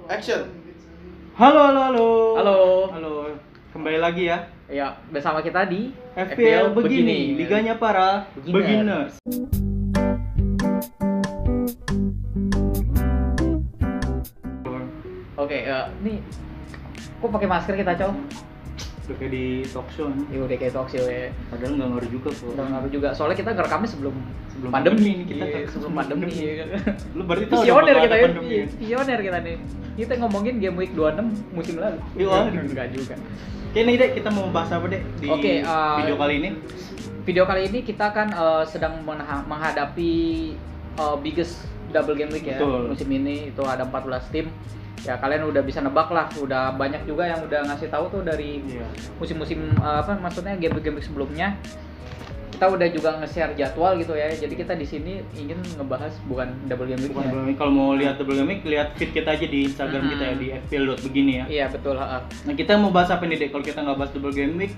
Action. Halo, halo, halo. Halo. Halo. Kembali lagi ya. Ya, bersama kita di FPL begini, liganya para beginners. Oke, nih kok pakai masker kita, Cow? Udah kayak di talk show nih. Iya, udah kayak talk show ya. Padahal nggak ngaruh juga kok. Udah ngaruh juga. Soalnya kita ngerekamnya sebelum Sebelum pandemi ini kita Iya, sebelum pandemi. Lu berarti tahu Visioner bakal kita ada ya. pandemi. Iya, Visioner kita nih. Kita ngomongin game week 26 musim lalu. Iya. Enggak juga. Oke nih Dek, kita mau bahas apa Dek di Oke, video kali ini? Video kali ini kita kan sedang menghadapi biggest double game week ya. Betul. Musim ini itu ada 14 tim. Ya kalian udah bisa nebak lah, udah banyak juga yang udah ngasih tahu tuh dari Iya. musim-musim maksudnya game week sebelumnya. Kita udah juga nge-share jadwal gitu ya. Jadi kita di sini ingin ngebahas bukan double game Bukan week-nya. double week. Kalau mau lihat double game week, lihat feed kita aja di Instagram kita ya di fpl.begini ya. Iya betul. Nah kita mau bahas apa nih Dek? Kalau kita nggak bahas double game week,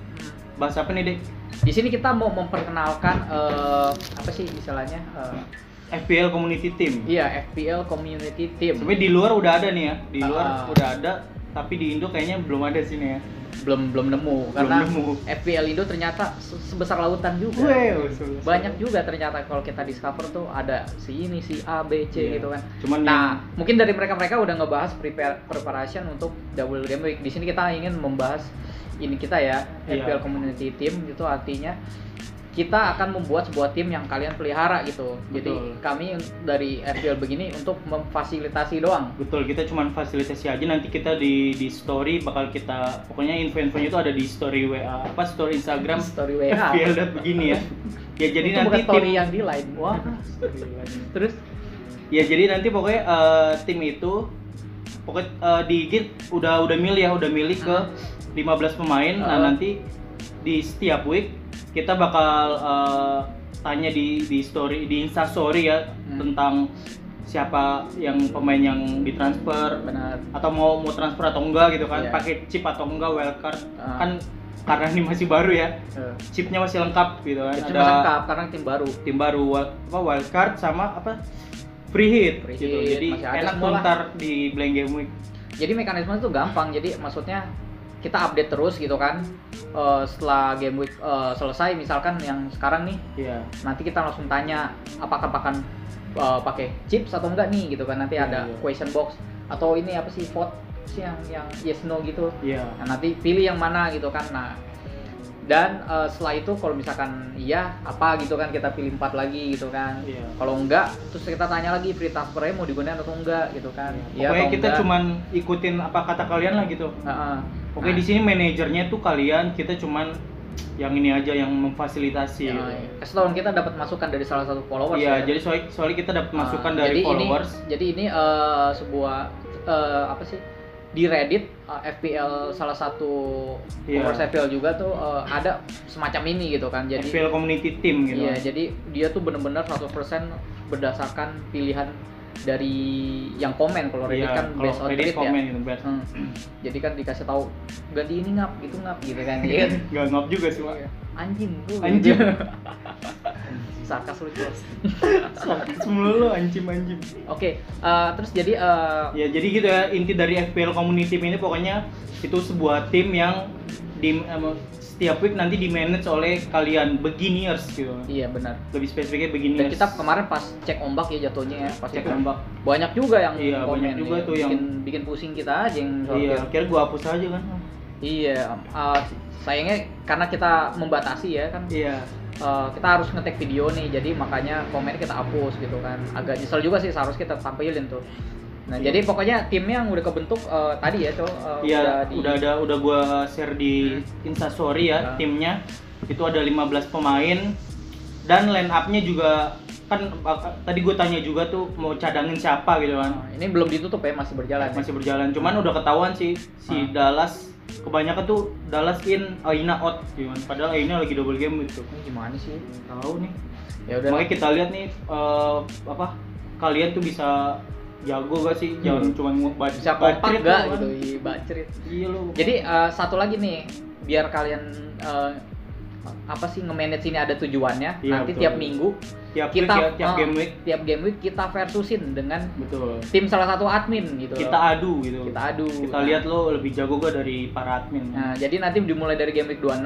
bahas apa nih Dek? Di sini kita mau memperkenalkan apa sih istilahnya? FPL Community Team. Iya, FPL Community Team. Sebenarnya di luar udah ada nih ya, di luar Ah. udah ada, tapi di Indo kayaknya belum ada sini ya. Belum nemu karena nemu. FPL Indo ternyata sebesar lautan juga. Banyak juga ternyata kalau kita discover tuh ada si ini, si A, B, C Iya. gitu kan. Cuman Nah, mungkin dari mereka udah ngebahas preparation untuk double game week. Di sini kita ingin membahas ini kita ya, Iya. FPL Community Team itu artinya kita akan membuat sebuah tim yang kalian pelihara gitu. Jadi Betul. kami dari FPL begini untuk memfasilitasi doang. betul, kita cuman fasilitasi aja, nanti kita di story bakal kita, pokoknya info-infonya itu ada di story WA, story Instagram Story WA. FPL.begini ya. Ya jadi Itu nanti bukan story tim yang di line. Wah. Terus ya jadi nanti pokoknya tim itu pokoknya di IG udah milih ya, udah milih ke 15 pemain. Nah, nanti di setiap week kita bakal tanya di story, di Insta story ya, tentang siapa yang pemain yang ditransfer, benar. atau mau transfer atau enggak gitu kan, Iya. pakai chip atau enggak, wildcard kan karena ini masih baru ya, chipnya masih lengkap gitu kan, Cuma lengkap karena tim baru. wildcard sama free hit Free gitu, hit, jadi masih ada enak semua tuh lah. ntar di blank game week. Jadi mekanisme itu gampang. Jadi maksudnya kita update terus gitu kan. Setelah game week selesai misalkan yang sekarang nih, Iya. nanti kita langsung tanya apakah akan pakai chips atau enggak nih gitu kan. Nanti Iya, ada iya. question box atau ini apa sih, vote sih yang yes no gitu. Iya. Nah, nanti pilih yang mana gitu kan. Nah, dan setelah itu kalau misalkan iya apa gitu kan, kita pilih 4 lagi gitu kan. Iya. Kalau enggak, terus kita tanya lagi free transfernya mau digunakan atau enggak gitu kan. Iya Pokoknya atau kita enggak. cuman ikutin apa kata kalian lah gitu. Heeh. Pokoknya di sini manajernya tuh kalian, kita cuman yang ini aja yang memfasilitasi. gitu. Kasih tau kita dapat masukan dari salah satu followers. Iya, ya. jadi soalnya kita dapat masukan Jadi dari followers. Jadi ini sebuah apa sih, di Reddit FPL salah satu Iya. followers FPL juga tuh ada semacam ini gitu kan. Jadi FPL community team gitu. iya, jadi dia tuh benar-benar 100% berdasarkan pilihan dari yang komen. Kalau Reddit Iya, kan kalau based on Reddit tweet komen ya. gitu, best. Jadi kan dikasih tahu ganti ini ngap gitu kan. Iya kan? Nggak ngap juga sih, Pak. Anjing tuh. Anjing. Sarkas lu Jos. Semua lo anjim. Oke, terus jadi Ya jadi gitu ya, inti dari FPL community team ini pokoknya itu sebuah tim yang di setiap week nanti di manage oleh kalian beginners gitu. iya benar. Lebih spesifiknya Dan beginners. kita kemarin pas cek ombak ya jatuhnya ya, pas cek itu ombak. banyak juga yang Iya, komen banyak juga ya. tuh yang bikin pusing kita aja yang soal Iya, game. akhirnya gua hapus aja kan. Iya, sayangnya karena kita membatasi ya kan. Iya. Kita harus ngetek video nih, jadi makanya komen kita hapus gitu kan. Agak nyesel juga sih, seharusnya kita tampilin tuh. Nah, jadi pokoknya timnya yang udah kebentuk tadi ya, Iya, udah gua share di Instastory ya, timnya. Itu ada 15 pemain dan line up-nya juga kan tadi gue tanya juga tuh mau cadangin siapa gitu kan. Ini belum ditutup ya, masih berjalan. Masih berjalan. Cuman udah ketahuan sih si Dallas, kebanyakan tuh Dallas in, Aina out gitu kan. Padahal Aina lagi double game gitu. Ini gimana sih? Tahu nih. Ya udah. Makanya kita lihat nih kalian tuh bisa jago gak sih? Jangan cuma Bisa kompak gak gitu, bacrit. Iya lu. Jadi satu lagi nih, biar kalian apa sih nge-manage ini ada tujuannya. Iya, Nanti betul. tiap minggu Tiap kita week ya, tiap game week. tiap game week kita versusin dengan Betul. tim salah satu admin gitu. Kita adu gitu. Kita adu. Kita lihat lo lebih jago gak dari para admin. Nah, jadi nanti dimulai dari game week 26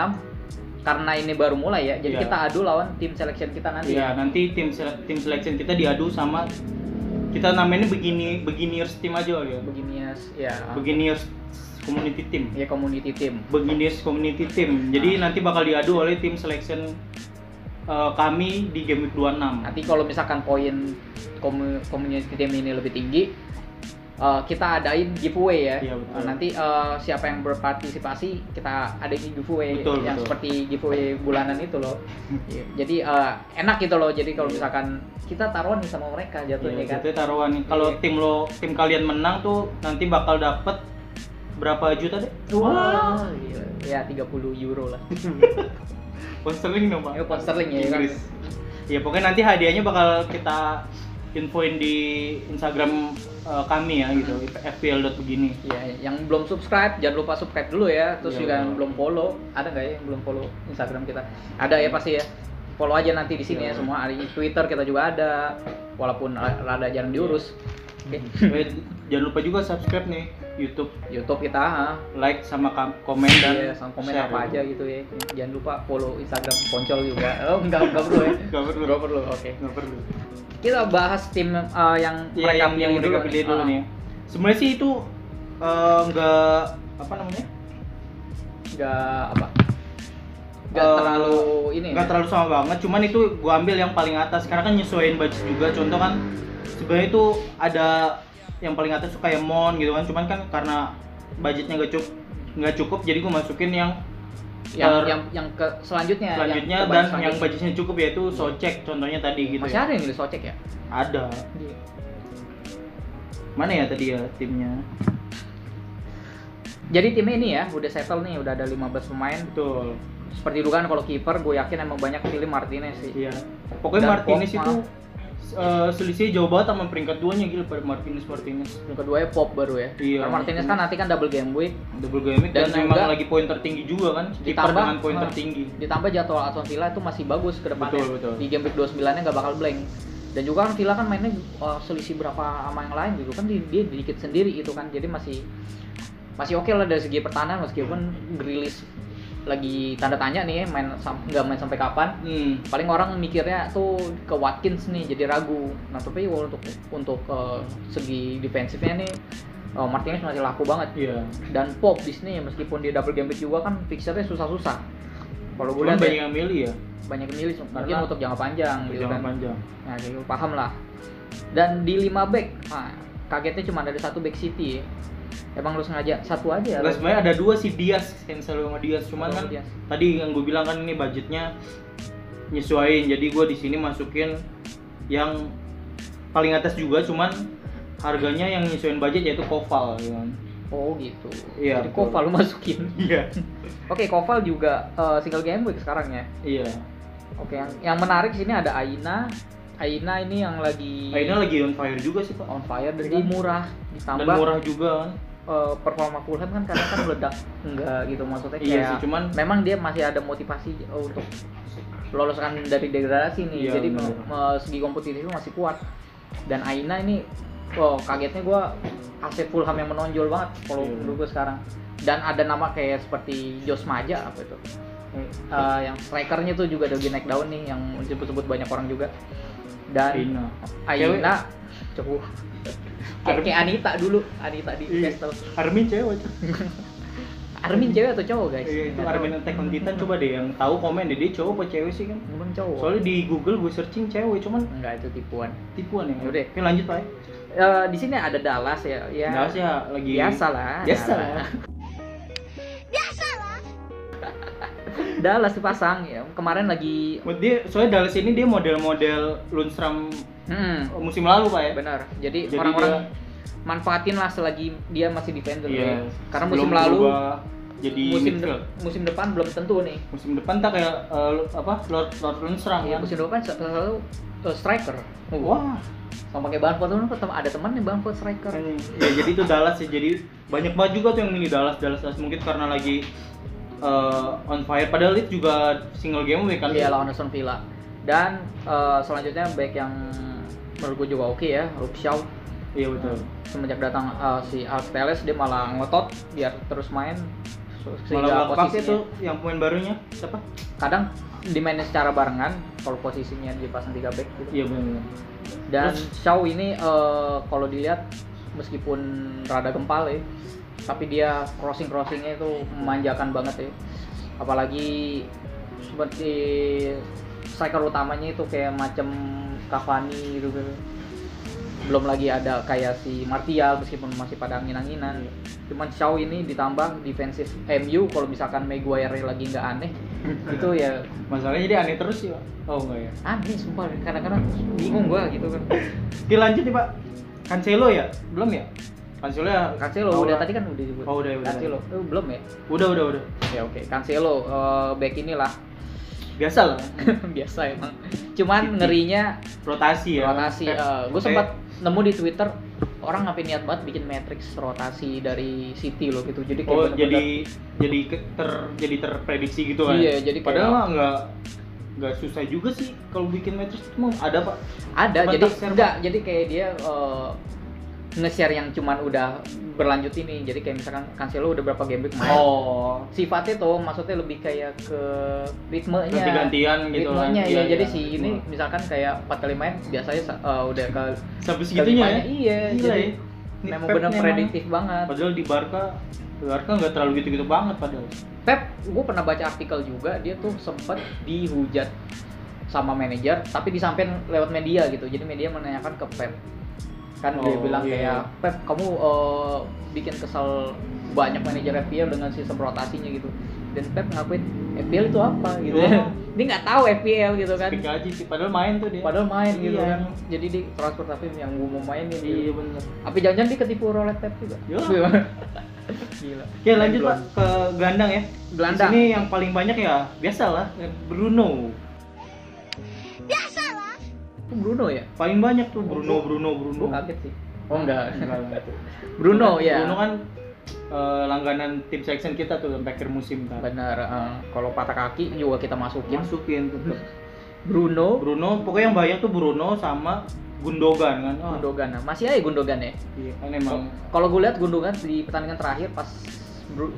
karena ini baru mulai ya. Jadi Iya. kita adu lawan tim selection kita nanti. Iya, nanti tim selection kita diadu sama kita namanya beginners team aja kali ya. Beginners community team. Ya community team. Beginners community team. Jadi nanti bakal diadu oleh tim selection kami di game week 26. Nanti kalau misalkan poin community team ini lebih tinggi, kita adain giveaway ya. Iya, betul. Nanti siapa yang berpartisipasi kita adain giveaway Betul, yang betul. seperti giveaway bulanan itu loh. Iya. Jadi enak gitu loh. Jadi kalau misalkan kita taruhan nih sama mereka jatuhnya kan. Itu taruhan. Kalau Iya. tim kalian menang tuh nanti bakal dapat berapa juta deh? Wah, gila. Ya 30 euro lah. Pound sterling dong, Pak. Ya, pound sterling ya, kan? Inggris. Ya pokoknya nanti hadiahnya bakal kita infoin di Instagram kami ya gitu, fpl.begini. Ya, yang belum subscribe jangan lupa subscribe dulu ya. Terus Iya, juga yang betul. belum follow, ada nggak ya yang belum follow Instagram kita? Ada ya pasti ya. Follow aja nanti di sini ya Iya. semua. Di Twitter kita juga ada, walaupun rada jarang diurus. Oke. Jangan lupa juga subscribe nih YouTube, YouTube kita, like sama komen dan iya, sama komen share. apa aja gitu ya. Jangan lupa follow Instagram Poncol juga. Oh enggak perlu ya. Nggak perlu. Nggak perlu. Oke. Nggak perlu. Kita bahas tim yang Iya, yang mereka pilih dulu nih. Sebenarnya sih itu nggak apa namanya? Nggak apa? Nggak terlalu ini. Nggak ya? terlalu sama banget, cuman itu gua ambil yang paling atas karena kan nyesuaiin budget juga. Contoh kan sebenarnya itu ada yang paling atas tuh kayak Mon gitu kan, cuman kan karena budgetnya nggak cukup jadi gua masukin yang yang ke selanjutnya dan selanjutnya. yang budgetnya cukup yaitu Socek contohnya tadi gitu. Masih ya. ada yang milih Socek ya? Ada. Mana ya tadi ya timnya? Jadi tim ini ya udah settle nih, udah ada 15 pemain. Betul. Seperti dulu kan kalau kiper gue yakin emang banyak pilih Martinez sih. Iya. Pokoknya Dan Martinez Pop, itu selisihnya jauh banget sama peringkat 2-nya gila pada Martinez. Yang kedua ya Pop baru ya. Iya. Karena Martinez kan nanti kan double game week, Double game week dan Dan memang juga lagi poin tertinggi juga kan. Kiper ditambah dengan poin tertinggi. Ditambah jadwal Aston Villa itu masih bagus ke depannya. Betul, betul. Di game week 29-nya nggak bakal blank. Dan juga kan Villa kan mainnya selisih berapa sama yang lain gitu kan dia dikit sendiri itu kan. Jadi masih oke lah dari segi pertahanan meskipun Grealish lagi tanda tanya nih nggak main sampai kapan. Paling orang mikirnya tuh ke Watkins nih jadi ragu. Nah tapi untuk segi defensifnya nih Martinez masih laku banget. Iya. Dan Pop di sini meskipun dia double game week juga kan fixernya susah-susah. Kalau gue Cuman lihat banyak ya, yang milih ya. banyak yang milih mungkin Karena untuk jangka panjang gitu Jangka kan. panjang. Nah jadi paham lah. Dan di 5 back, kagetnya cuma ada 1 back City ya. Emang lu sengaja satu aja? Enggak, sebenarnya ada 2 sih, Diaz, Cancelo sama Diaz. Cuman kan Diaz. tadi yang gue bilang kan ini budgetnya nyesuaiin. Jadi gue di sini masukin yang paling atas juga, cuman harganya yang nyesuaiin budget yaitu Koval gitu kan. Oh gitu. Iya, Jadi betul. Koval lu masukin. Iya. Oke, Koval juga single game week sekarang ya. Iya. Oke, yang menarik sini ada Aina. Aina ini yang lagi On fire juga sih, Pak. on fire dan Iya dia kan? murah Dan ditambah murah juga kan. performa Fulham kan kadang kan meledak enggak gitu maksudnya Iya kayak sih, cuman memang dia masih ada motivasi untuk loloskan dari degradasi nih. Iya, Jadi bener. segi kompetitif masih kuat. Dan Aina ini kagetnya gue aset Fulham yang menonjol banget kalau Iya. menurut gue sekarang. Dan ada nama kayak seperti Jos Maja apa itu yang strikernya tuh juga lagi naik daun nih yang disebut-sebut banyak orang juga. Dan Aina coba kayak Anita dulu, Anita di Iya. Castle. Armin cewek. Armin cewek atau cowok guys? Iya, itu Nggak tahu. Armin Attack on Titan, coba deh yang tahu komen deh, dia cowok apa cewek sih kan? Mungkin cowok. Soalnya di Google gue searching cewek, cuman Enggak, itu tipuan. tipuan ya. Yaudah. Oke, lanjut Pak. Di sini ada Dallas ya. Dallas ya lagi Biasa lah. Biasa lah. Dallas dipasang ya. Kemarin lagi Dia soalnya Dallas ini dia model-model Lundstram musim lalu Pak ya. benar. Jadi Jadi orang-orang manfaatin lah selagi dia masih defender ya. Iya. Karena Sebelum musim lalu berubah jadi midfield. musim depan belum tentu nih. Musim depan tak kayak Lord Lundstram Ya, kan. musim depan selalu striker. Wah, Sama pakai Bamford tuh ada teman nih Bamford striker. ya jadi itu Dallas ya. Jadi banyak banget juga tuh yang milih Dallas. Mungkin karena lagi on fire. Padahal itu juga single game week kan. Iya, lawan Aston Villa. Dan selanjutnya back yang menurut gue juga oke ya, Luke Shaw. Iya betul. Semenjak datang si Alex Telles dia malah ngotot biar terus main. Malah waktu itu yang pemain barunya siapa? Kadang dimainin secara barengan kalau posisinya dia pasang 3 back gitu. Iya benar. Dan Shaw ini kalau dilihat meskipun rada gempal ya, tapi dia crossingnya itu memanjakan banget ya. Apalagi seperti striker utamanya itu kayak macam Cavani gitu. Belum lagi ada kayak si Martial meskipun masih pada angin-anginan. Cuman Shaw ini ditambah defensif MU kalau misalkan Maguire lagi nggak aneh itu ya masalahnya jadi aneh terus ya. Oh enggak ya. Aneh sumpah, kadang-kadang bingung gua gitu kan. Oke lanjut nih Pak. Cancelo ya? Belum ya? Cancelo ya? Cancelo udah tadi kan udah disebut. Oh udah. Cancelo belum ya? Udah. Ya oke. Cancelo back inilah Biasa lah. biasa emang. Cuman ngerinya Rotasi ya. Gue sempat nemu di Twitter orang ngapain niat banget bikin matrix rotasi dari City loh gitu. Jadi kayak jadi terprediksi gitu kan. Iya, jadi padahal nggak susah juga sih kalau bikin matrix itu ada Pak. Ada. Coba Jadi share, enggak, jadi kayak dia nge-share yang cuman udah berlanjut ini. Jadi kayak misalkan Cancelo udah berapa game week main. Oh. Sifatnya tuh maksudnya lebih kayak ke ritmenya. Ganti-gantian gitu kan. Ritmenya ya. Jadi iya. si ini misalkan kayak 4 kali main biasanya udah ke sampai segitunya ya. Iya, gila jadi ya. memang benar prediktif banget. Padahal di Barca nggak terlalu gitu-gitu banget padahal. Pep, gue pernah baca artikel juga, dia tuh sempet dihujat sama manajer, tapi disampaikan lewat media gitu. Jadi media menanyakan ke Pep, kan dia bilang kayak Pep, kamu bikin kesal banyak manajer FPL dengan sistem rotasinya gitu. Dan Pep ngakuin FPL itu apa gitu. Dia nggak tahu FPL gitu kan. Speak aja sih, padahal main tuh dia. Padahal main gitu Iya. kan. Jadi di transfer tapi yang gue mau mainin Iya gitu. benar. Tapi jangan-jangan dia ketipu roulette Pep juga. Iya. Gila. Oke lanjut Pak ke gelandang ya. Gelandang. Di sini yang paling banyak ya biasalah Bruno. Bruno ya? Paling banyak tuh Bruno. Gue kaget sih. Oh enggak. Enggak. Bruno ya. Bruno kan langganan tim selection kita tuh sampai akhir musim kan. Benar. Kalau patah kaki juga kita masukin. Tetep. Bruno Pokoknya yang banyak tuh Bruno sama Gundogan kan. Gundogan. Masih aja Gundogan ya? Iya kan emang Kalau gue lihat Gundogan di pertandingan terakhir pas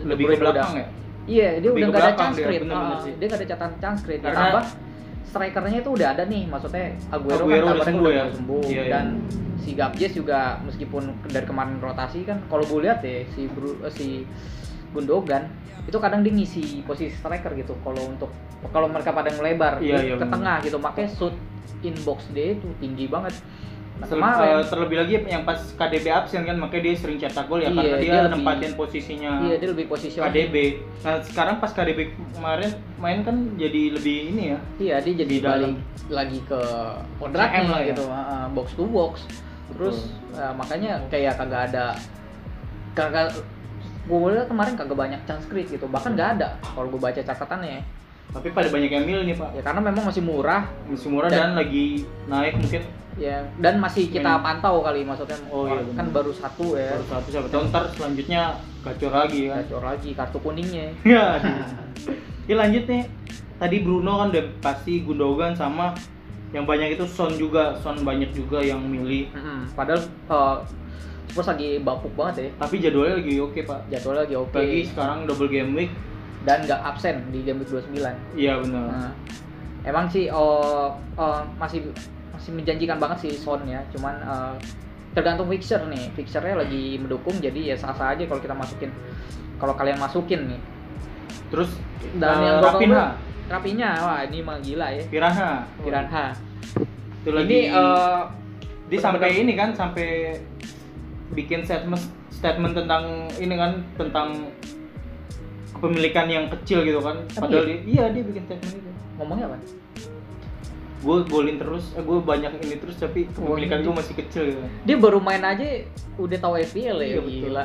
lebih ke belakang ya. Iya, dia Lebih udah ke nggak ada belakang chance dia, create. bener-bener sih. Dia nggak ada catatan chance create. Karena- Ditambah strikernya itu udah ada nih, maksudnya Aguero kan udah kabarnya sembuh udah ya. sembuh. Iya, iya. Dan si Gabjes juga meskipun dari kemarin rotasi kan, kalau gue lihat ya si Gundogan itu kadang dia ngisi posisi striker gitu. Kalau mereka pada ngelebar Iya, ke bener. tengah gitu, makanya shoot inbox dia itu tinggi banget. Nah, kemarin Terlebih lagi yang pas KDB absen kan, makanya dia sering cetak gol ya, Iya, karena dia dia lebih- nempatin posisinya iya dia lebih posisional. KDB. Nah sekarang pas KDB kemarin main kan jadi lebih ini ya. Iya, dia jadi Di dalam. balik lagi ke CM kodratnya lah ya. gitu, box to box. Terus makanya kayak kagak gue lihat kemarin kagak banyak chance create gitu, bahkan nggak ada kalau gue baca catatannya. Tapi pada banyak yang milih nih Pak. Ya karena memang masih murah Masih murah dan lagi naik mungkin. ya, dan masih kita pantau kali, maksudnya Oh, iya, kan bener. baru satu ya. Baru satu siapa tahu ntar selanjutnya gacor lagi kan. Gacor lagi kartu kuningnya. Ya. Oke lanjut nih. Tadi Bruno kan udah pasti, Gundogan sama yang banyak itu Son banyak juga yang milih. Padahal Spurs lagi bapuk banget ya. Tapi jadwalnya lagi oke Pak. Jadwalnya lagi oke. Lagi sekarang double game week. Dan nggak absen di game week 29. Iya benar. Nah, emang sih masih menjanjikan banget sih Son ya. Cuman tergantung fixture nih. Fixture-nya lagi mendukung, jadi ya sah-sah aja kalau kita masukin. Kalau kalian masukin nih. Terus Dan yang Rapinya, wah ini mah gila ya. Piranha. Itu lagi. Ini dia sampai ini kan, sampai bikin statement tentang ini kan, tentang kepemilikan yang kecil gitu kan. Padahal dia bikin statement itu. ngomongnya apa? Gue golin terus, gue banyak ini terus tapi kepemilikan gue masih kecil gitu. Dia baru main aja udah tahu FPL ya, Iya, betul. gila.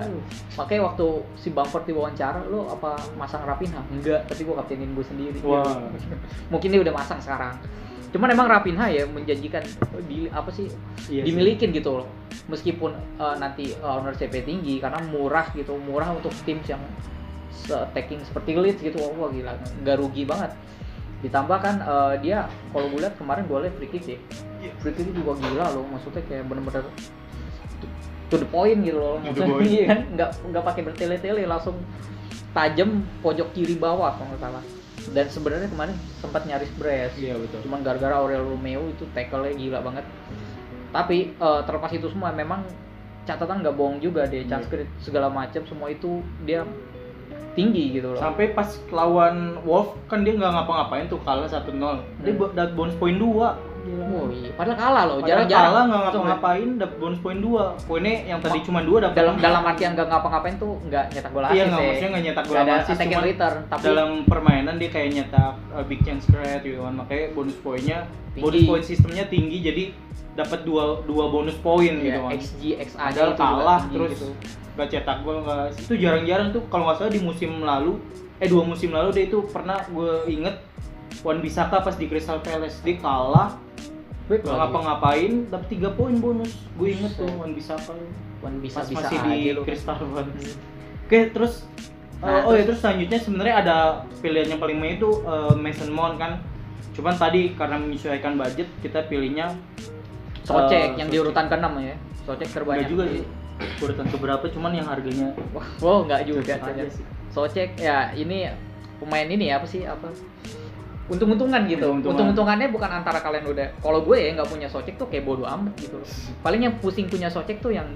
Makanya waktu si Bamford diwawancara, lo apa masang Raphinha? Enggak, tapi gue kaptenin gue sendiri. Wah. Mungkin dia udah masang sekarang. Cuman emang Raphinha ya menjanjikan Iya dimilikin gitu loh. Meskipun nanti ownership tinggi karena murah gitu, murah untuk tim yang attacking seperti Leeds gitu. Wah gila, nggak rugi banget. Ditambah kan dia kalau gue lihat kemarin golnya free kick ya. Free kick juga gila loh, maksudnya kayak bener-bener to the point gitu loh. Maksudnya kan nggak pakai bertele-tele, langsung tajam pojok kiri bawah kalau nggak salah. Dan sebenarnya kemarin sempat nyaris brace. Iya betul. Cuman gara-gara Aurel Romeo itu tackle-nya gila banget. Tapi terlepas itu semua memang catatan nggak bohong juga deh, chance create segala macam semua itu dia tinggi gitu loh. Sampai pas lawan Wolf kan dia nggak ngapa-ngapain tuh, kalah 1-0. Dia dapat bonus poin 2. Oh iya, padahal kalah loh. Padahal Jarang-jarang kalah nggak ngapa-ngapain dapat bonus poin 2. Poinnya yang tadi cuma 2 dapat dalam artian nggak ngapa-ngapain tuh nggak nyetak gol iya, asis. nggak, maksudnya nggak nyetak gol ada asis, attack and cuman return, tapi dalam permainan dia kayak nyetak big chance create gitu kan. Makanya bonus poinnya, tinggi. bonus poin sistemnya tinggi, jadi dapat dua bonus poin gitu kan. XG, XA Padahal kalah tinggi, terus gitu. nggak cetak gol, nggak, itu jarang-jarang tuh. Kalau nggak salah di musim lalu 2 musim lalu dia itu pernah, gue inget Wan Bissaka pas di Crystal Palace dia kalah nggak ngapa-ngapain dapat 3 poin bonus. Gue inget tuh Wan Bissaka bisa masih aja di lu. Crystal Palace. Oke, terus Nah, terus selanjutnya sebenarnya ada pilihan yang paling main itu Mason Mount kan. Cuman tadi karena menyesuaikan budget kita pilihnya Socek yang di Socek. urutan ke-6 ya. Socek terbanyak. Enggak juga sih. Urutan keberapa, cuman yang harganya Wow, enggak juga. cocok aja sih. Socek ya ini pemain ini apa sih untung-untungan gitu. Untung-untungannya bukan antara kalian udah. Kalau gue ya nggak punya Socek tuh kayak bodo amat gitu loh. Paling yang pusing punya Socek tuh yang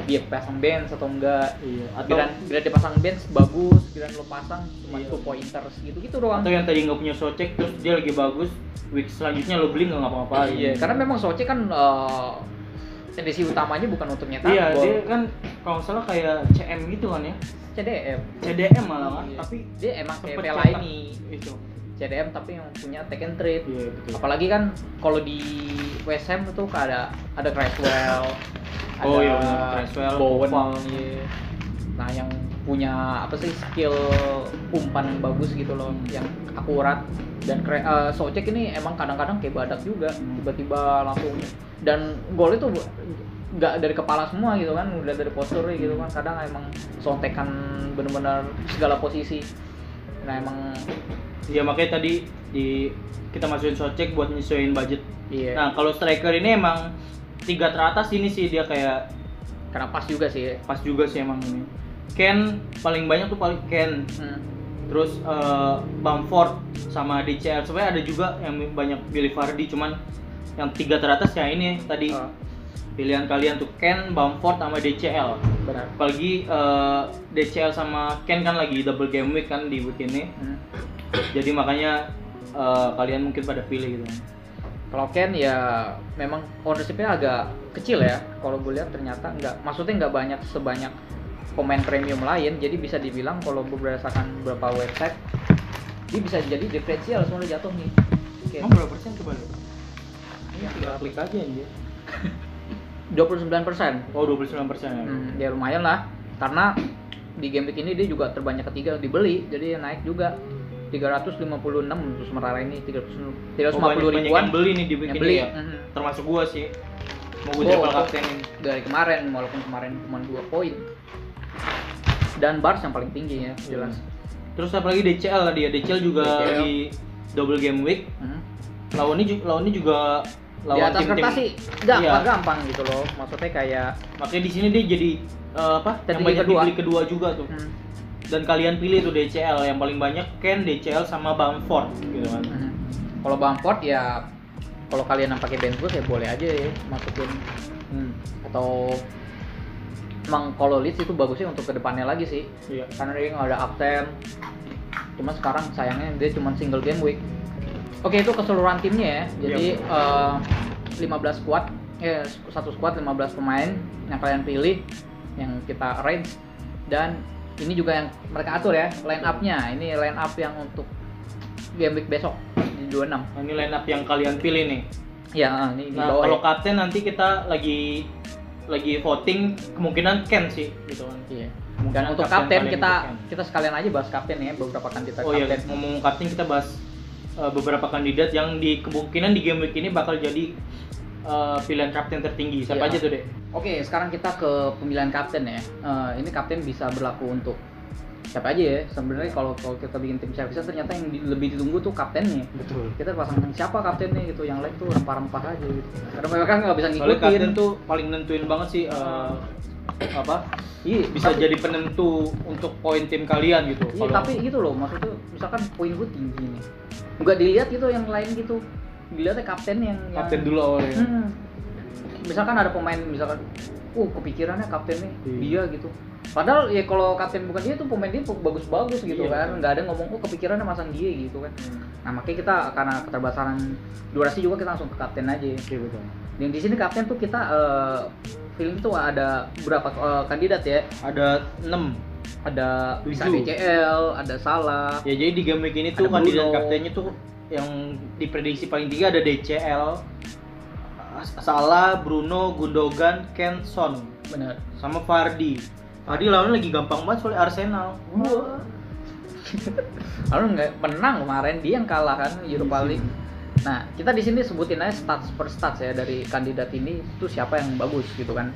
dia pasang bench atau enggak. Iya. Atau Bila dia pasang bench bagus, bila lo pasang cuma Iya. 2 pointers gitu doang. atau yang tadi nggak punya Socek terus dia lagi bagus, week selanjutnya lo beli nggak ngapa-ngapain. Iya, karena memang Socek kan tendensi utamanya bukan untuk nyetak Iya, gol. dia kan kalau nggak salah kayak CM gitu kan ya. CDM malah kan, Iya. tapi Dia emang kayak sempet Fellaini itu. CDM tapi yang punya take and trade. Iya, betul. Apalagi kan kalau di West Ham itu ada Creswell, Oh ada iya, Creswell, Bowen, Koval. iya. Nah yang punya apa sih skill umpan yang bagus gitu loh, yang akurat. Dan Socek ini emang kadang-kadang kayak badak juga, tiba-tiba langsung, dan gol itu nggak dari kepala semua gitu kan, udah dari posturnya gitu kan. Kadang emang sontekan bener-bener segala posisi. Nah emang Iya, makanya tadi kita masukin Socek buat nyesuaiin budget. iya. Nah, kalau striker ini emang 3 teratas ini sih dia kayak Karena pas juga sih. pas juga sih emang ini. Ken paling banyak tuh paling Ken. Terus Bamford sama DCL. Sebenarnya ada juga yang banyak pilih Vardy, cuman yang 3 teratas ya ini tadi. Pilihan kalian tuh Ken, Bamford sama DCL. Benar. Apalagi DCL sama Ken kan lagi double game week kan di week ini. Jadi makanya kalian mungkin pada pilih gitu. Kalau Ken ya memang ownership-nya agak kecil ya. Kalau gue lihat ternyata maksudnya nggak banyak sebanyak pemain premium lain. Jadi bisa dibilang kalau berdasarkan beberapa website, dia bisa jadi diferensial semua jatuh nih. Emang berapa persen coba lu? Ini tinggal klik aja anjir. 29%. Oh, 29% ya. Ya lumayan lah. Karena di game week ini dia juga terbanyak ketiga dibeli, jadi naik juga. 356 untuk sementara ini 350 banyak ribuan yang beli nih di week yang ini beli. ya. Termasuk gua sih. Mau gua triple captain. Dari kemarin, walaupun kemarin cuma 2 poin. Dan Bars yang paling tinggi ya, jelas. Terus apalagi DCL tadi ya. DCL juga DCL. di double game week. Lawannya juga Di atas kertas sih Iya. gampang gitu loh. Maksudnya kayak Makanya di sini dia jadi yang banyak dibeli kedua juga tuh. Dan kalian pilih tuh DCL yang paling banyak Ken, DCL sama Bamford gitu kan. Kalau Bamford ya kalau kalian yang pakai bench boost ya boleh aja ya masukin. Atau emang kalau Leeds itu bagusnya untuk kedepannya lagi sih. Iya. Karena dia nggak ada kapten. Cuma sekarang sayangnya dia cuma single game week. Oke, itu keseluruhan timnya ya. Jadi 15 squad, satu squad 15 pemain yang kalian pilih, yang kita arrange, dan ini juga yang mereka atur ya, line up-nya. Ini line up yang untuk game week besok di 26. Nah, ini line up yang kalian pilih nih. Ya, ini di Nah, bawah. kalau kapten nanti kita lagi voting, kemungkinan Ken sih gitu kan. Iya. Kemungkinan Dan untuk kapten kalian kita itu Ken. kita sekalian aja bahas kapten ya, beberapa kandidat Oh iya, kapten. ngomong kapten kita bahas beberapa kandidat yang kemungkinan di game week ini bakal jadi pilihan kapten tertinggi. Siapa Iya. aja tuh, Dek? Oke, sekarang kita ke pemilihan kapten ya. Ini kapten bisa berlaku untuk siapa aja ya sebenarnya kalau kita bikin tim service ternyata yang lebih ditunggu tuh kaptennya. Betul. Kita pasang siapa kaptennya gitu, yang lain tuh rempah-rempah aja gitu. Karena mereka nggak bisa Soalnya ngikutin. kapten tuh paling nentuin banget sih apa? Iya, Bisa tapi, jadi penentu untuk poin tim kalian gitu. iya, tapi gitu loh, maksudnya misalkan poin gue tinggi nih, nggak dilihat gitu yang lain gitu, dilihatnya kapten yang kapten dulu awalnya. Misalkan ada pemain misalkan, kepikirannya kaptennya Iya. dia gitu. Padahal ya kalau kapten bukan dia tuh pemain dia bagus-bagus gitu Iya. kan, nggak ada ngomong kepikirannya masang dia gitu kan. Nah makanya kita karena keterbatasan durasi juga kita langsung ke kapten aja. Oke, betul. Dan di sini kapten tuh kita film itu ada berapa kandidat ya? Ada 6. Ada bisa 7. DCL, ada Salah. Ya jadi di game week ini tuh Ada kandidat Bruno. kaptennya tuh yang diprediksi paling tinggi ada DCL, Salah, Bruno, Gundogan, Ken, Son, Benar. sama Vardy. Vardy lawannya lagi gampang banget soalnya Arsenal. Lalu nggak menang kemarin, dia yang kalah kan Europa League. Nah, kita di sini sebutin aja stats per stats ya dari kandidat ini tuh siapa yang bagus gitu kan.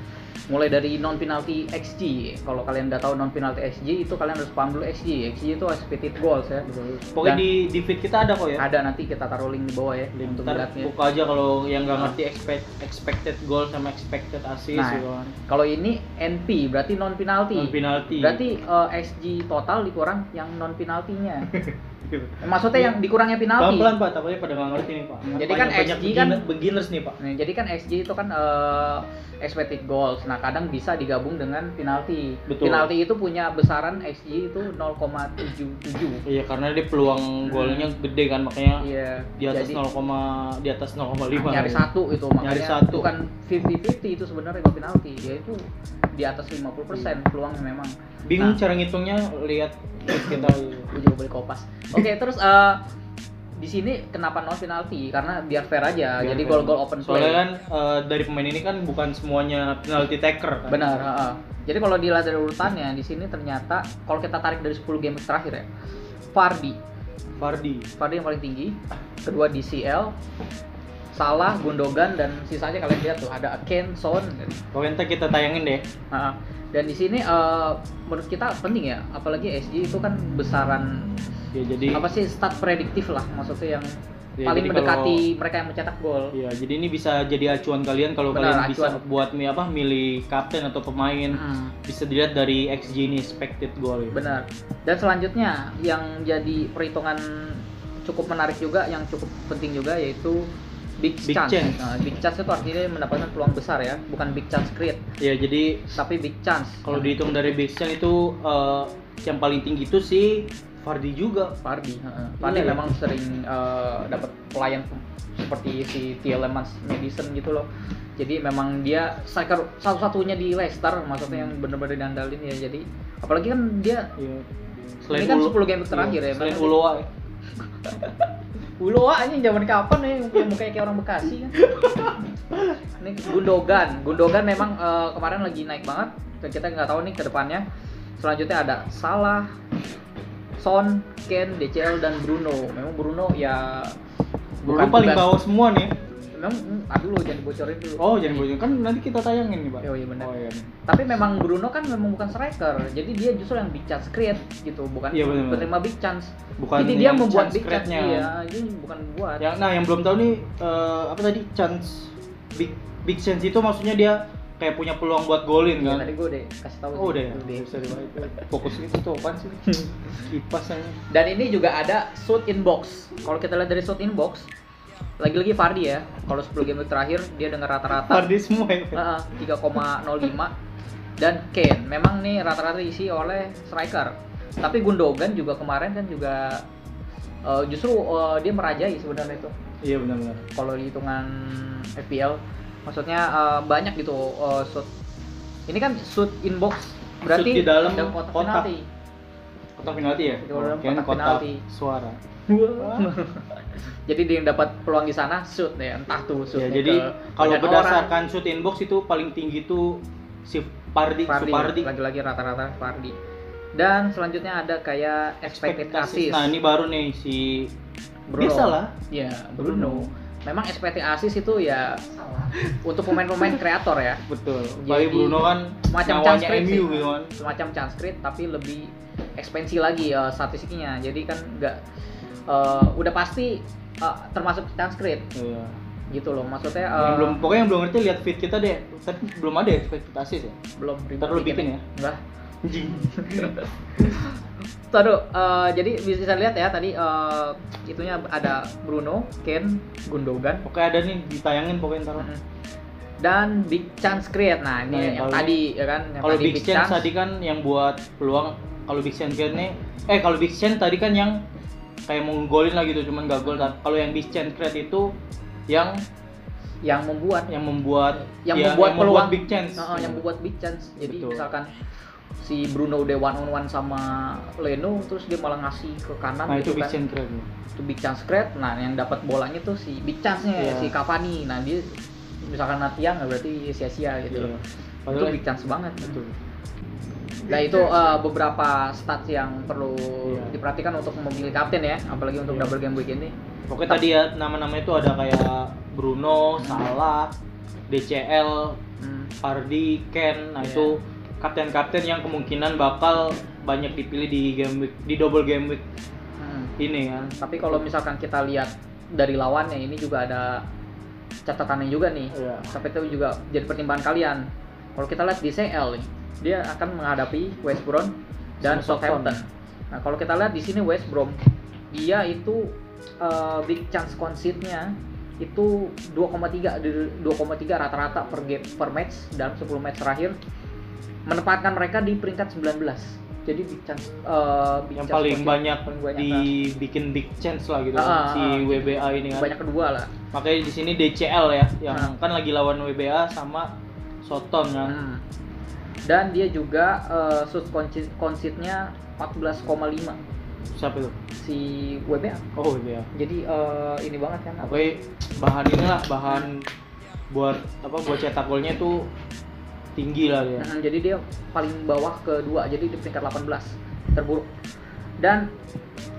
Mulai dari non penalty XG. Kalau kalian udah tahu non penalty XG itu kalian harus paham dulu XG. XG itu expected goals ya. Pokoknya Dan di feed kita ada kok ya. ada, nanti kita taruh link di bawah ya untuk Ntar lihatnya. buka aja kalau yang nggak ngerti expected goal sama expected assist Nah, gitu kan. kalau ini NP berarti non penalty. Non penalti. Berarti XG total dikurang yang non penaltinya. Maksudnya yang dikurangnya penalti. Pelan-pelan Pak, takutnya pada nggak ngerti nih Pak. Jadi kan banyak XG kan beginners nih Pak. Nah, jadi kan XG itu kan expected goals. Nah, kadang bisa digabung dengan penalti. Betul. Penalti itu punya besaran XG itu 0,77. Iya, karena dia peluang golnya gede kan, makanya Iya. di atas Jadi, 0, di atas 0,5. nyari satu itu makanya Nyari satu. bukan 50-50 itu sebenarnya kalau penalti. Ya itu di atas 50% peluangnya memang. Bingung Nah, cara ngitungnya, lihat kita. gue juga boleh kopas. Oke, terus di sini kenapa non penalti? Karena biar fair aja. Biar Jadi fair. gol-gol open play. Soalnya kan dari pemain ini kan bukan semuanya penalty taker kan. Benar, jadi kalau dilihat dari urutannya di sini ternyata kalau kita tarik dari 10 game terakhir ya, Vardy yang paling tinggi, kedua DCL, Salah, Gundogan, dan sisanya kalian lihat tuh ada Kane, Son. Pokoknya ntar kita tayangin deh. Dan di sini menurut kita penting ya, apalagi SG itu kan besaran Ya jadi apa sih stat prediktif lah, maksudnya yang Ya, paling jadi mendekati mereka yang mencetak gol. Iya, jadi ini bisa jadi acuan kalian kalau Benar, kalian bisa acuan. buat milih kapten atau pemain. Bisa dilihat dari XG ini expected goal. Benar. Dan selanjutnya yang jadi perhitungan cukup menarik juga, yang cukup penting juga yaitu big chance. Nah, big chance itu artinya mendapatkan peluang besar ya, bukan big chance create, Ya, jadi tapi big chance. kalau dihitung dari big chance itu yang paling tinggi itu si Vardy juga. Vardy Iya. memang sering dapat pelayan seperti si Tielemans, Madison gitu loh. Jadi memang dia striker satu-satunya di Leicester, maksudnya yang benar-benar diandalin ya. Jadi apalagi kan dia Iya. ini kan 10 game terakhir ya. Selain memang Uloa. Uloa anjing zaman kapan ya yang mukanya kayak orang Bekasi kan. Ini Gundogan memang kemarin lagi naik banget. Dan kita nggak tahu nih ke depannya. Selanjutnya ada Salah, Son, Kane, DCL, dan Bruno. Memang Bruno ya Bruno paling tugas- bawah semua nih. Memang aduh lo jangan bocorin dulu. Oh, jadi bocor kan nanti kita tayangin nih, Pak. Oh, iya benar. Oh, iya. Tapi memang Bruno kan memang bukan striker. Jadi dia justru yang big chance create gitu, bukan Iya, benar. menerima big chance. Bukan Jadi dia yang membuat chance big chance. create-nya. Iya, jadi bukan buat. Yang belum tahu nih apa tadi chance big chance itu maksudnya dia kayak punya peluang buat golin Iya, kan? tadi gue udah kasih tahu. Oh, sih. udah ya. Udah. Bisa dibalik. Fokus itu tuh apaan sih? Kipas aja. Dan ini juga ada shoot in box. Kalau kita lihat dari shoot in box, lagi-lagi Vardy ya. Kalau 10 game terakhir dia dengan rata-rata Vardy semua ya. 3,05 dan Kane. Memang nih rata-rata diisi oleh striker. Tapi Gundogan juga kemarin kan juga justru dia merajai sebenarnya itu. Iya, benar-benar. Kalau di hitungan FPL, maksudnya banyak gitu shoot. Ini kan shoot in box berarti Shoot di dalam ada kotak kotak. penalti. Kotak penalti ya? Di dalam Kayaknya kotak penalti. suara. Jadi dia yang dapat peluang di sana shoot ya, entah tuh shoot. Ya, jadi kalau berdasarkan shoot inbox itu paling tinggi itu si Vardy. Lagi-lagi rata-rata Vardy. Dan selanjutnya ada kayak expected assist. Nah, ini baru nih si Bruno. Biasalah. Ya, Bruno. Memang expected assist itu ya untuk pemain-pemain kreator ya. Betul. Jadi, Bagi Bruno kan semacam nyawanya chance create MU sih. gitu kan. Semacam chance create tapi lebih ekspansi lagi statistiknya. Jadi kan nggak udah pasti termasuk chance create Iya. gitu loh. Maksudnya Pokoknya yang belum ngerti lihat feed kita deh. Tapi belum ada ekspektasi sih. belum Ntar lu bikin ya? Enggak. Anjing. Taduh, jadi bisa lihat ya tadi itunya ada Bruno, Kane, Gundogan, Oke, ada nih ditayangin pokoknya ntar. dan big chance create. Nah, ini Nah, yang kalau- tadi ya kan, yang Kalau tadi big chance tadi kan yang buat peluang. Kalau big chance create kalau big chance tadi kan yang kayak mau golin lah gitu, cuman gak gol. Kalau yang big chance create itu yang membuat membuat peluang big chance. yang membuat big chance. Jadi Betul. misalkan si Bruno udah one on one sama Leno, terus dia malah ngasih ke kanan Nah, itu gitu big kan. chance create. Itu big chance create. Nah, yang dapat bolanya tuh si big chance-nya Iya. si Cavani. Nah, dia misalkan latihan berarti sia-sia gitu Iya. loh. Itu Padahal big chance banget. betul. Nah, itu beberapa stats yang perlu Iya. diperhatikan untuk memilih kapten ya, apalagi untuk Iya. double game week ini. Pokoknya tadi ya nama-nama itu ada kayak Bruno, Salah, DCL, Vardy, Ken. Nah, Iya. itu kapten-kapten yang kemungkinan bakal banyak dipilih di game week, di double game week ini kan. Tapi kalau misalkan kita lihat dari lawannya, ini juga ada catatannya juga nih. Iya. Sampai itu juga jadi pertimbangan kalian. Kalau kita lihat di CL nih, dia akan menghadapi West Brom dan Southampton. Southampton. Nah, kalau kita lihat di sini West Brom, dia itu big chance concede-nya itu 2,3 rata-rata per match dalam 10 match terakhir, menempatkan mereka di peringkat 19. Jadi big chance Yang chance paling concede banyak paling banyak. dibikin big chance lah gitu si WBA ini kan. Banyak kedua lah. Makanya di sini DCL ya, yang kan lagi lawan WBA sama Soton kan. Dan dia juga shoot concede-nya 14,5 Siapa itu? si WBA. Oh WBA. Jadi ini banget kan. Oke, bahan buat cetak golnya tuh tinggi lah ya. Jadi dia paling bawah kedua, jadi di peringkat 18 terburuk. Dan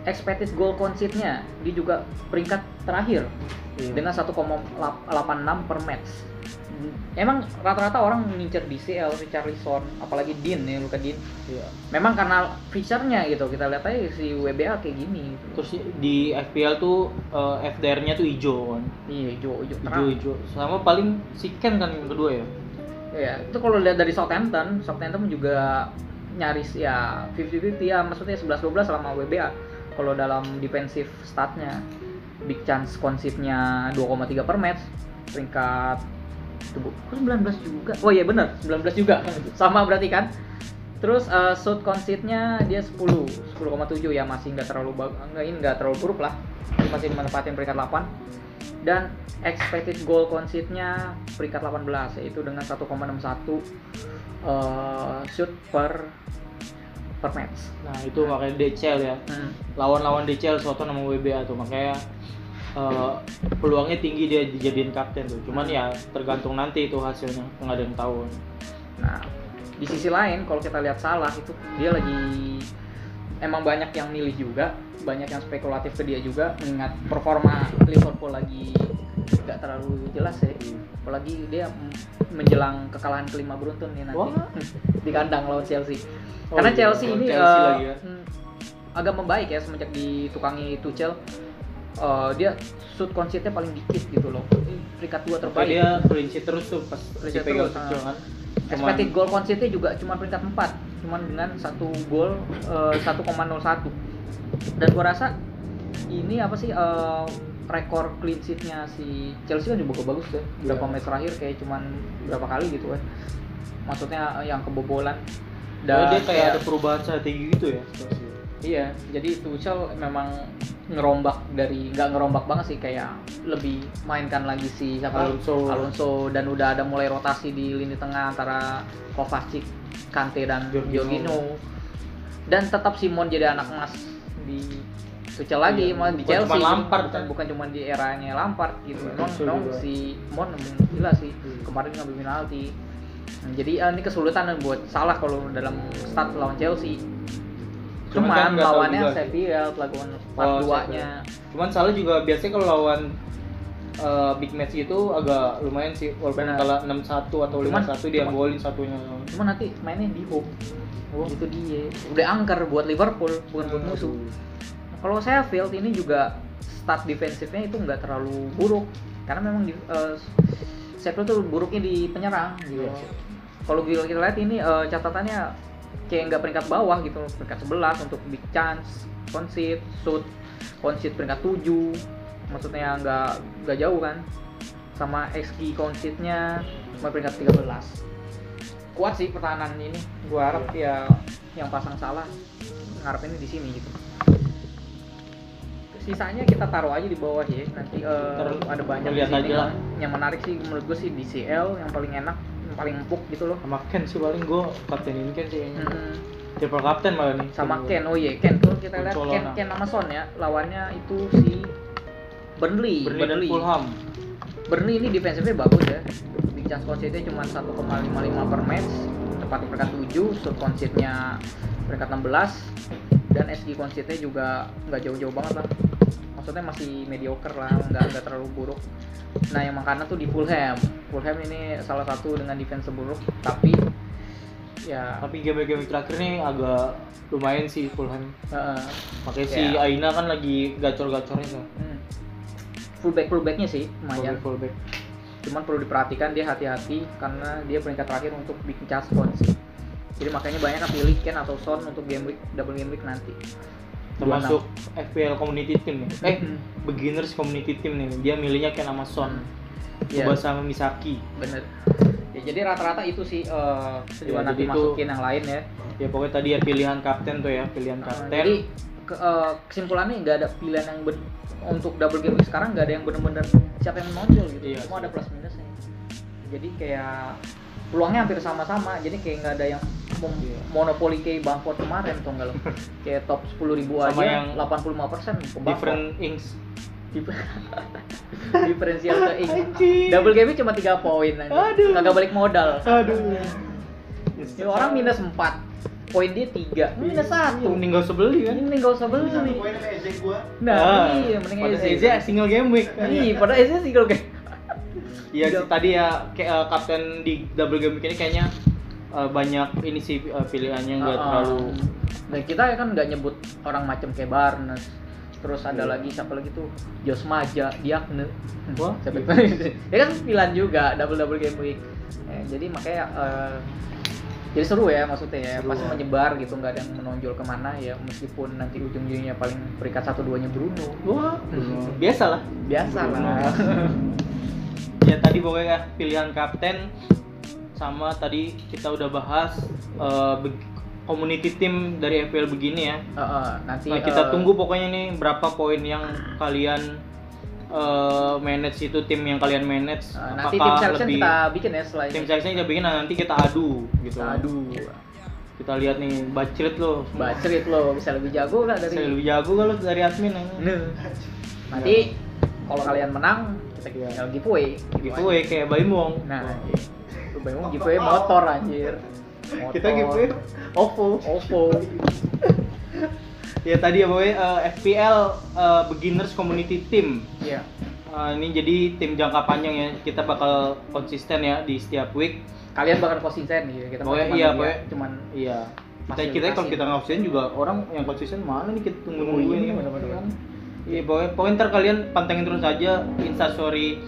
expected goal concede-nya dia juga peringkat terakhir dengan 1,86 per match. Emang rata-rata orang ngincer DCL, Richarlison, apalagi Dean ya, Luka Dean. Iya. Memang karena feature-nya gitu, kita lihat aja si WBA kayak gini gitu. Terus di FPL tuh FDR-nya tuh hijau kan. Iya, hijau. Hijau. Sama paling si Ken kan yang kedua ya. Iya, itu kalau lihat dari Southampton juga nyaris ya 50-50 ya, maksudnya 11-12 sama WBA. Kalau dalam defensive statnya, big chance concede-nya 2,3 per match, peringkat 19 juga. Oh iya benar, 19 juga. Sama berarti kan. Terus shoot concede-nya dia 10,7 ya, masih nggak terlalu buruk lah. Dia masih menempatin peringkat 8. Dan expected goal concede-nya peringkat 18, yaitu dengan 1,61 shoot per match. Nah, itu makanya DCL ya. Lawan-lawan DCL Soton sama WBA tuh makanya peluangnya tinggi dia dijadiin kapten tuh. Cuman ya tergantung nanti itu hasilnya, nggak ada yang tahu. Nah, di sisi lain kalau kita lihat Salah itu dia lagi emang banyak yang milih juga, banyak yang spekulatif ke dia juga, mengingat performa Liverpool lagi nggak terlalu jelas ya. Apalagi dia menjelang kekalahan kelima beruntun nih nanti di kandang lawan Chelsea. Karena Chelsea ini lagi ya. agak membaik ya semenjak ditukangi Tuchel. Dia shoot concede-nya paling dikit gitu loh. Peringkat 2 terbaik. Dia clean sheet terus tuh pas dipegang Tuchel kan. Expected goal concede-nya juga cuma peringkat 4, cuman dengan 1 gol 1,01. Dan gua rasa ini rekor clean sheet-nya si Chelsea kan juga bagus ya. Berapa match terakhir kayak cuman berapa kali gitu kan. Maksudnya yang kebobolan. Dan dia kayak ada perubahan strategi gitu ya. Iya, jadi Tuchel memang nggak ngerombak banget sih, kayak lebih mainkan lagi si Alonso, dan udah ada mulai rotasi di lini tengah antara Kovacic, Kante dan Jorginho. Dan tetap Simon jadi anak emas di Tuchel lagi, malah di Chelsea. Bukan cuma di eranya Lampard gitu. Memang si Mon gila sih. Kemarin ngambil penalti. Jadi ini kesulitan buat Salah kalau dalam start lawan Chelsea. Cuman lawannya Sheffield, lawan part 2-nya. Cuman Salah juga biasanya kalau lawan big match gitu agak lumayan sih, walaupun Benar. kalah 6-1 atau Cuman- 5-1 dia golin satunya. Cuma nanti mainnya di home. Itu dia. Udah angker buat Liverpool, bukan buat musuh. Nah, kalau Sheffield ini juga start defensifnya itu nggak terlalu buruk karena memang Sheffield tuh buruknya di penyerang gitu. Iya. Kalau kita lihat ini catatannya kayak nggak peringkat bawah gitu, peringkat 11 untuk big chance, concede, shoot, concede peringkat 7. Maksudnya nggak jauh kan. Sama XG concede-nya cuma peringkat 13. Kuat sih pertahanan ini. Gua harap ya yang pasang salah ngarepinnya di sini gitu. Sisanya kita taruh aja di bawah ya. Nanti ada banyak di lihat sini. aja lah. Yang menarik sih menurut gue sih DCL yang paling enak, yang paling empuk gitu loh. Sama Ken sih paling gue kaptenin Ken sih kayaknya. Hmm. Triple kapten malah nih. Sama Ken, oh iya Ken tuh kita lihat Colonna. Ken sama Son ya. Lawannya itu si Burnley. Dan Fulham. Burnley ini defensifnya bagus ya. Big chance concede-nya cuma 1,55 per match, tepat di peringkat 7, shoot concede-nya peringkat 16 dan SG concede-nya juga nggak jauh-jauh banget lah. Maksudnya masih mediocre lah, nggak terlalu buruk. Nah yang makanan tuh di Fulham. Fulham ini salah satu dengan defense buruk, tapi ya Tapi game-game terakhir nih agak lumayan sih Fulham. Makanya si Ya. Aina kan lagi gacor-gacornya tuh. fullbacknya sih lumayan. Fullback. Cuman perlu diperhatikan dia hati-hati karena dia peringkat terakhir untuk big chance concede. Jadi makanya banyak yang pilih Ken atau Son untuk double game week nanti. Termasuk FPL community team nih. Mhm. Beginners community team nih. Dia milihnya Ken sama Son. Iya. Coba sama Misaki. Bener. Ya jadi rata-rata itu sih juga Ya, nanti jadi itu- masukin yang lain ya. Ya pokoknya tadi ya pilihan kapten tuh ya, pilihan kapten. Jadi kesimpulannya nggak ada pilihan yang untuk double game week sekarang nggak ada yang benar-benar siapa yang menonjol gitu. Iya. Semua ada plus minusnya. Jadi kayak peluangnya hampir sama-sama. Jadi kayak nggak ada yang Iya. monopoli kayak Bamford kemarin tuh nggak lo. Kayak top 10.000 Sama aja yang 85% ke Bamford. different inks. Diferensial ke Ing. Anjing. Double game cuma 3 poin aja. Aduh. Kagak balik modal. Aduh. Ini orang minus 4. Poin dia 3. Minus 1. Mending gak usah beli kan. Ini enggak usah beli. Satu poin sama ejek gua. Nah, iya mending pada Eze. Eze single game week. Iya, pada Eze single game. Iya sih, tadi ya kayak kapten di double game week ini kayaknya banyak ini sih pilihannya nggak terlalu. Dan kita kan nggak nyebut orang macam kayak Barnes. Terus ada Iya. lagi siapa lagi tuh? Jos Maja, Diagne. Wah, Siapa gitu. itu? Ya kan pilihan juga double game week. Jadi makanya jadi seru ya maksudnya ya, Seru pasti ya. menyebar gitu, nggak ada yang menonjol kemana ya, meskipun nanti ujung-ujungnya paling peringkat 1-2-nya Bruno. Wah, biasa lah. Biasa lah. Ya tadi pokoknya pilihan kapten sama tadi kita udah bahas community team dari FPL begini ya. Nanti Nah, kita tunggu pokoknya nih berapa poin yang kalian manage itu, tim yang kalian manage. nanti tim selection kita bikin ya setelah tim ini. selection kita bikin, nah nanti kita adu gitu. Aduh, Kita lihat nih bacrit lo. bacrit lo bisa lebih jago lah dari. Saya lebih jago kalau dari admin ini. Nah. Nanti kalau kalian menang kita tinggal giveaway. Giveaway kayak Baimong. Nah, lu bayangin giveaway motor anjir. Motor. Kita giveaway OVO. Ya tadi ya pokoknya FPL beginners community team. Iya. Ini jadi tim jangka panjang ya. Kita bakal konsisten ya di setiap week. Kalian bakal konsisten nih kita. Pokoknya cuma iya, lihat, pokoknya cuman iya. Kita Fasilitasi. kalau kita nggak konsisten juga orang yang konsisten mana nih kita tungguin Iya, kan. bener-bener. Iya pokoknya ntar kalian pantengin terus aja instastory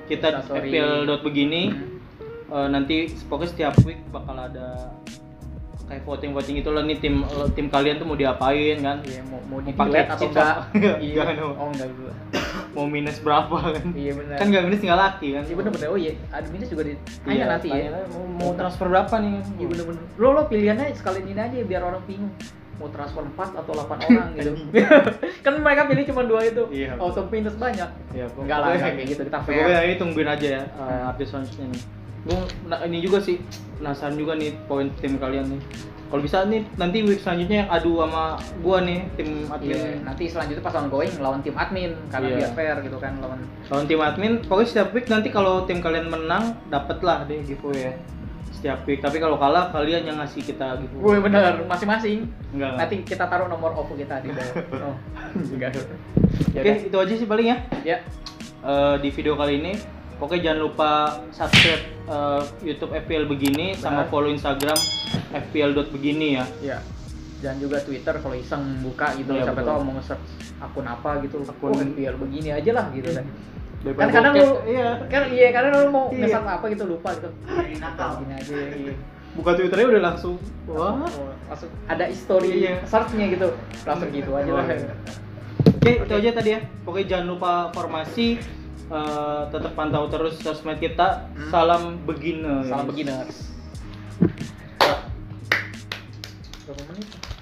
kita Instastory. FPL.begini. Hmm. Nanti pokoknya setiap week bakal ada kayak voting gitu lah nih tim kalian tuh mau diapain kan, Iya, mau di pakai delete atau cheat enggak? apa? Iya. Jangan. Oh enggak gua. mau minus berapa kan. Iya benar. Kan nggak minus tinggal laki kan. Iya bener-bener. Oh iya, ada minus juga ditanya Iya, nanti ya. tanya, mau transfer berapa nih. Iya bener-bener. Lo pilihannya sekalian ini aja biar orang bingung. Mau transfer 4 atau 8 orang gitu. Kan mereka pilih cuma 2 itu. Iya. Auto minus banyak. Iya, Enggak lah, enggak kayak gitu. Kita fair. Pokoknya ini tungguin aja ya update selanjutnya nih. Ini juga sih penasaran juga nih poin tim kalian nih. Kalau bisa nih nanti week selanjutnya yang adu sama gua nih tim admin. Iya, nanti selanjutnya pas ongoing lawan tim admin karena Iya. biar fair gitu kan lawan. Lawan tim admin, pokoknya setiap week nanti kalau tim kalian menang dapet lah deh giveaway ya. Setiap week, tapi kalau kalah kalian yang ngasih kita giveaway. Wih bener, masing-masing. Enggak. Nanti kita taruh nomor OVO kita di bawah. Oh, enggak. Oke, itu aja sih paling ya. Ya. di video kali ini. Oke, jangan lupa subscribe YouTube FPL Begini sama Benar. follow Instagram fpl.begini ya. Ya. Dan juga Twitter kalau iseng buka gitu, Iya, siapa betul. tahu mau nge-search akun apa gitu. Akun- Oh, biar begini aja lah gitu kan. Daripada Kan kadang bokep, lu iya. kadang lu mau Iya. nge-search apa gitu lupa gitu. nakal. Begini aja. Iya. Buka Twitternya udah langsung wah. Oh, langsung ada history Iya. search-nya gitu. Langsung gitu aja lah. Oke, itu aja tadi ya. Pokoknya jangan lupa formasi, tetap pantau terus sosmed kita. Salam beginner. Salam beginners. Berapa menit?